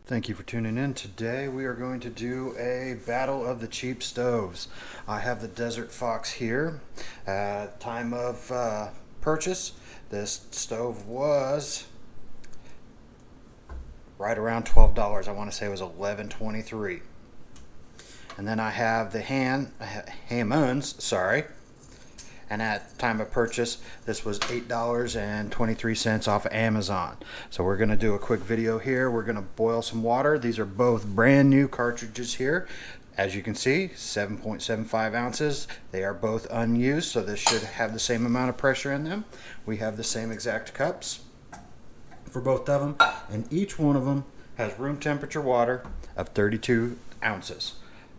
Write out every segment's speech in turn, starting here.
Thank you for tuning in. Today we are going to do a battle of the cheap stoves. I have the Desert Fox here. Time of purchase, this stove was right around $12. I want to say it was $11.23. And then I have the Hammond's, and at time of purchase this was $8.23 off of Amazon. So we're going to do a quick video here. We're going to boil some water. These are both brand new cartridges here. As you can see, 7.75 ounces. They are both unused, so this should have the same amount of pressure in them. We have the same exact cups for both of them, and each one of them has room temperature water of 32 ounces.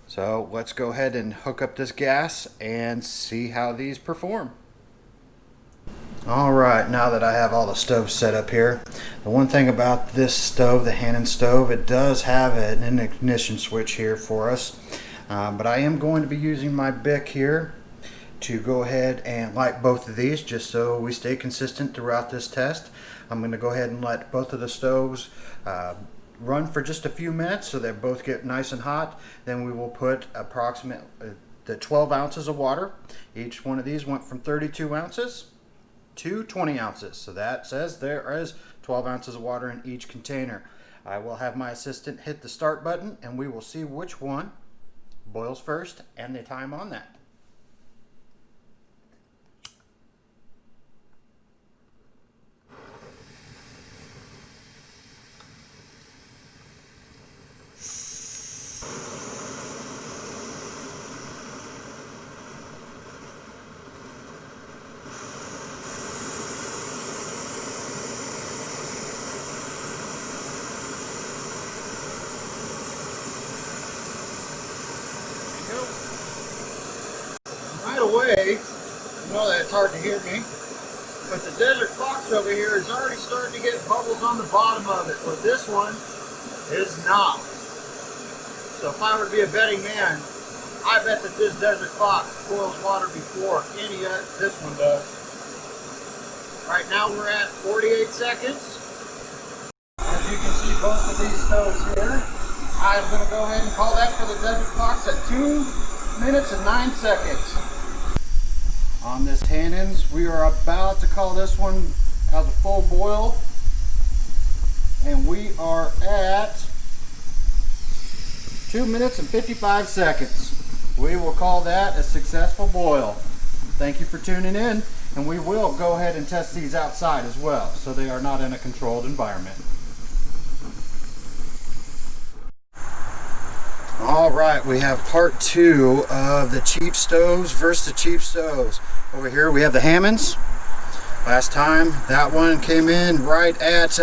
So let's go ahead and hook up this gas and see how these perform. Alright, now that I have all the stoves set up here, the one thing about this stove, the Hammond stove, it does have an ignition switch here for us. But I am going to be using my Bic here to go ahead and light both of these just so we stay consistent throughout this test. I'm going to go ahead and let both of the stoves run for just a few minutes so they both get nice and hot. Then we will put approximately the 12 ounces of water. Each one of these went from 32 ounces to 20 ounces. So that says there is 12 ounces of water in each container. I will have my assistant hit the start button and we will see which one boils first and the time on that. Right away, I know that it's hard to hear me, but the Desert Fox over here is already starting to get bubbles on the bottom of it, where this one is not. So if I were to be a betting man, I bet that this Desert Fox boils water before any of this one does. Right now we're at 48 seconds. As you can see, both of these stoves here, I'm going to go ahead and call that for the Desert Fox at 2 minutes and 9 seconds. On this Hammond's, we are about to call this one as a full boil, and we are at 2 minutes and 55 seconds. We will call that a successful boil. Thank you for tuning in, and we will go ahead and test these outside as well, so they are not in a controlled environment. Alright, we have part 2 of the cheap stoves versus the cheap stoves. Over here we have the Hammond's. Last time that one came in right at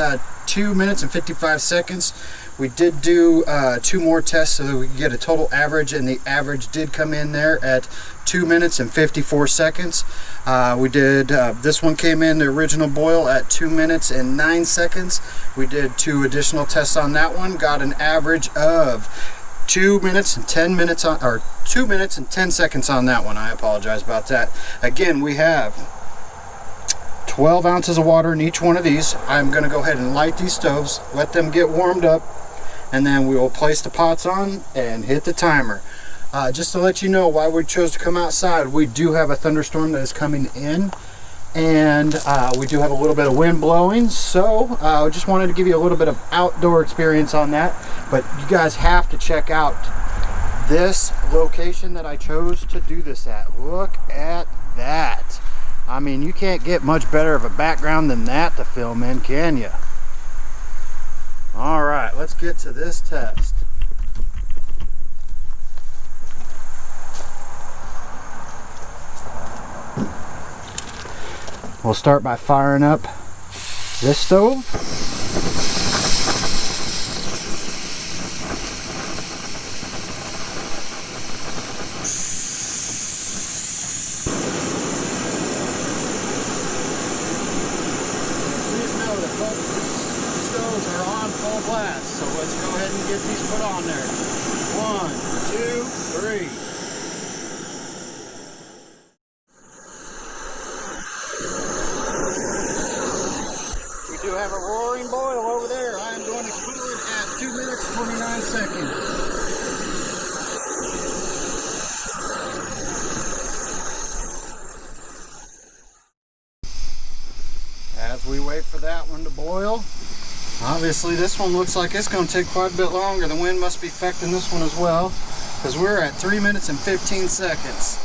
2 minutes and 55 seconds. We did do 2 more tests so that we could get a total average, and the average did come in there at 2 minutes and 54 seconds. We did, this one came in, the original boil, at 2 minutes and 9 seconds. We did 2 additional tests on that one, got an average of 2 minutes and 10 minutes on, or 2 minutes and 10 seconds on that one. I apologize about that. Again, we have 12 ounces of water in each one of these. I'm going to go ahead and light these stoves, let them get warmed up, and then we will place the pots on and hit the timer. Just to let you know why we chose to come outside, we do have a thunderstorm that is coming in, and we do have a little bit of wind blowing, so I just wanted to give you a little bit of outdoor experience on that. But you guys have to check out this location that I chose to do this at. Look at that. I mean, you can't get much better of a background than that to film in, can you? All right, let's get to this test. We'll start by firing up this stove. Please know that both of these stoves are on full blast, so let's go ahead and get these put on there. 1, 2, 3. We do have a roaring boil over there. I am going to cool it at 2 minutes 29 seconds. As we wait for that one to boil, obviously this one looks like it's going to take quite a bit longer. The wind must be affecting this one as well, because we're at 3 minutes and 15 seconds.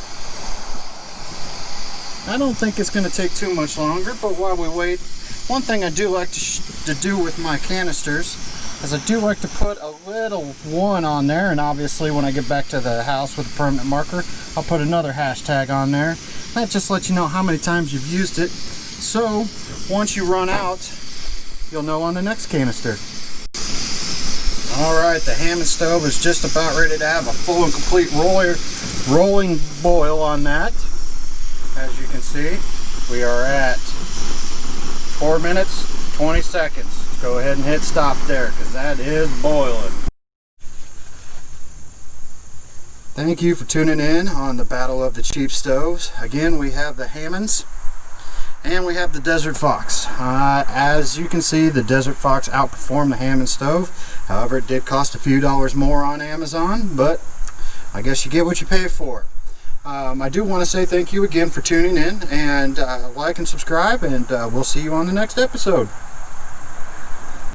I don't think it's going to take too much longer, but while we wait, one thing I do like to do with my canisters is I do like to put a little one on there, and obviously when I get back to the house with a permanent marker, I'll put another hashtag on there. That just lets you know how many times you've used it. So once you run out, you'll know on the next canister. Alright, the Hammond stove is just about ready to have a full and complete rolling boil on that. As you can see, we are at 4 minutes, 20 seconds. Let's go ahead and hit stop there, because that is boiling. Thank you for tuning in on the Battle of the Cheap Stoves. Again, we have the Hammonds and we have the Desert Fox. As you can see, the Desert Fox outperformed the Hammond stove. However, it did cost a few dollars more on Amazon, but I guess you get what you pay for. I do want to say thank you again for tuning in, and like and subscribe, and we'll see you on the next episode.